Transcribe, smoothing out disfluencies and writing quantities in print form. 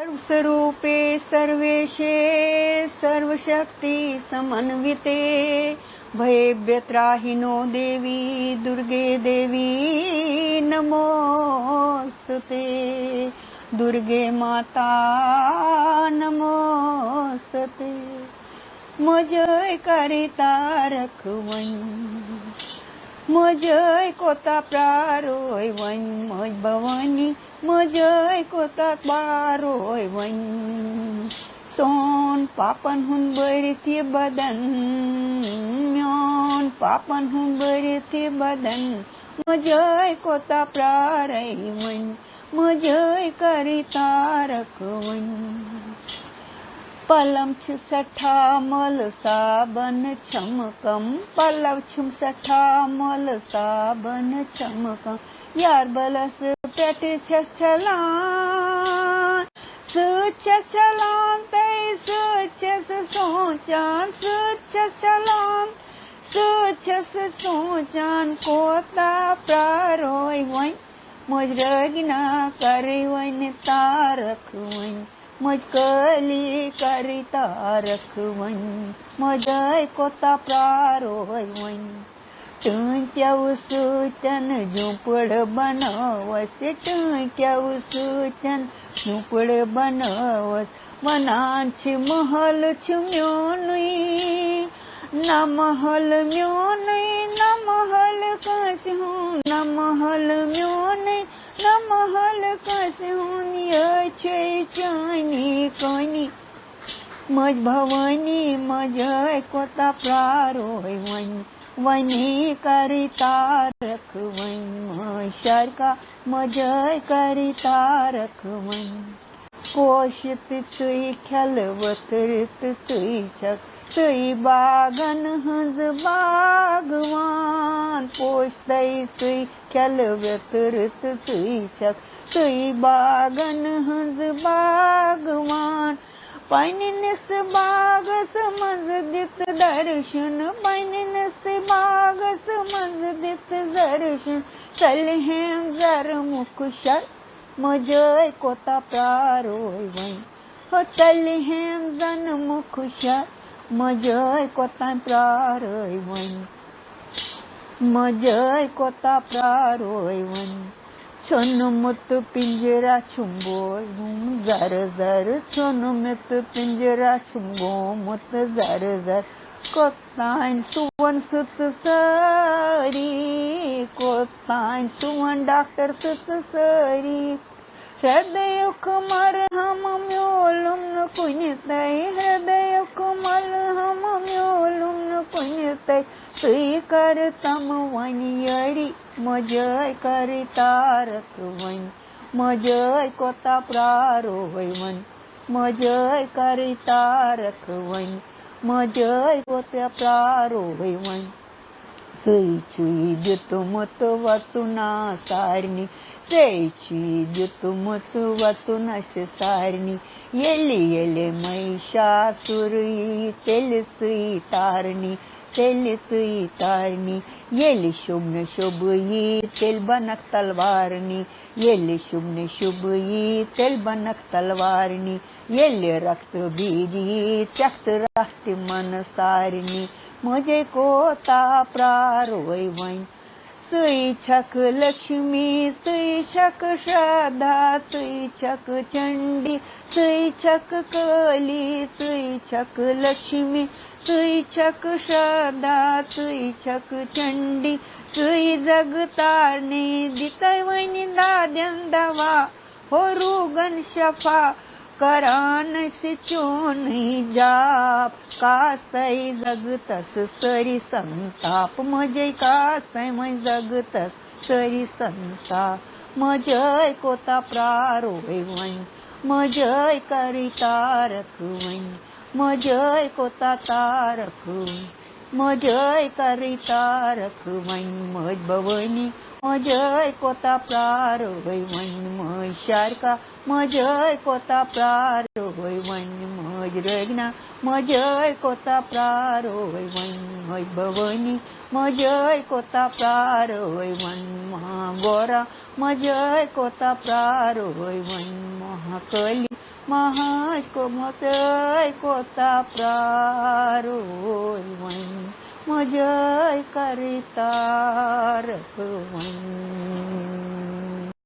सर्वस्वरूपे सर्वेशे सर्वशक्ति समन्विते भयेभ्यत्राहिनो देवी दुर्गे देवी नमोस्तुते। दुर्गे माता नमोस्तुते। मजय करिता रखवन् मजय कोता प्रारोय वन मज भवानी मजय कोता प्रारोय वन सोन पापन हुन बरती बदन म्योन पापन हुन बरती बदन मजय कोता प्रारय वन मजय करिता रखवन। पलम छु सठा मल साबन चमकम पलव छु सठा मल साबन चमकम यार बलस पेट छलान सुच चलान तै सुच सोचान सुच चलान सुच सोचान कोता प्रारोय वन मजरगिना करे वन तारक वन मजकली करिता रखवन मजय कोता प्रारोय वन टूंट्या उसुचन झुंपड़ बनवस टूंट्या उसुचन झुंपड़ बनवस वनांच महल छुम्योनुई न महल म्योनुई न महल कसहूं न महल म्योनुई न महल कसहूं ये चानी कोनी मज भवानी मजय कोता प्रारोय वन वनी करिता रखवन शरका मजय करिता रखवन पोषित तुई खलवतरित तुई छक तुई बागन हंस बागवान पोषतई तुई खलवतरित तुई छक तुई बागन हंस बागवान पनिनस बागस मजदित दर्शन पनिनस बागस मजदित दर्शन चलहें जर मुख शर मजय कोता प्रारोय वन हो चलहें जन मुख शर मजय कोता प्रारोय वन मजय कोता प्रारोय वन छोन मुत पिंजरा छुम्बो जर जर छोन मुत पिंजरा छुम्बो मुत जर जर कोतान सुवन सुत सरी कोतान सुवन डॉक्टर सुत सरी हृदय कुमार हम म्योलुम न कुन्यतय हृदय कुमार हम म्योलुम न कुन्यतय तुई कर तम वनियरी मजय करिता रखवन मजय कोता प्रारोय वन मजय करिता रखवन मजय कोता प्रारोय वन तुई छुई जुतुमत वसुना सारणी तुई जुतुमत वसुना सारणी येली येले महिषासुरी तेल तुई तारणी तेल तुई तारणी येली शुभ न शुभ ये तेल बनक तलवारनी येली शुभ न शुभ ये तेल बनक तलवारनी येली रक्त बीजी त्यक्त रक्त मन सारणी मुझे कोता प्रारोय वन सुई छक लक्ष्मी सुई छक श्रद्धा सुई छक चंडी सुई छक कली सुई छक लक्ष्मी सुई छक श्रद्धा सुई छक चंडी सुई जगतारणी दितय वनी दाद्यन दवा हो रुगन शफा करान सिचोन जाप कास्तय जगतस सरी संताप मजय कास्तय मय जगतस सरी संताप मजय कोता प्रारोय वन मजय करिता रखवन मजय कोता तारक मजय करिता रखवन मज भवानी मजय कोता प्रारोय वन मज शारका मजय कोता प्रारोय वन मज रगना मजय कोता प्रारोय वन मज भवानी मजय कोता प्रारोय वन महागोरा मजय कोता प्रारोय one महाकली mahas ko motoy kota praroy wan mojay karitar kuwan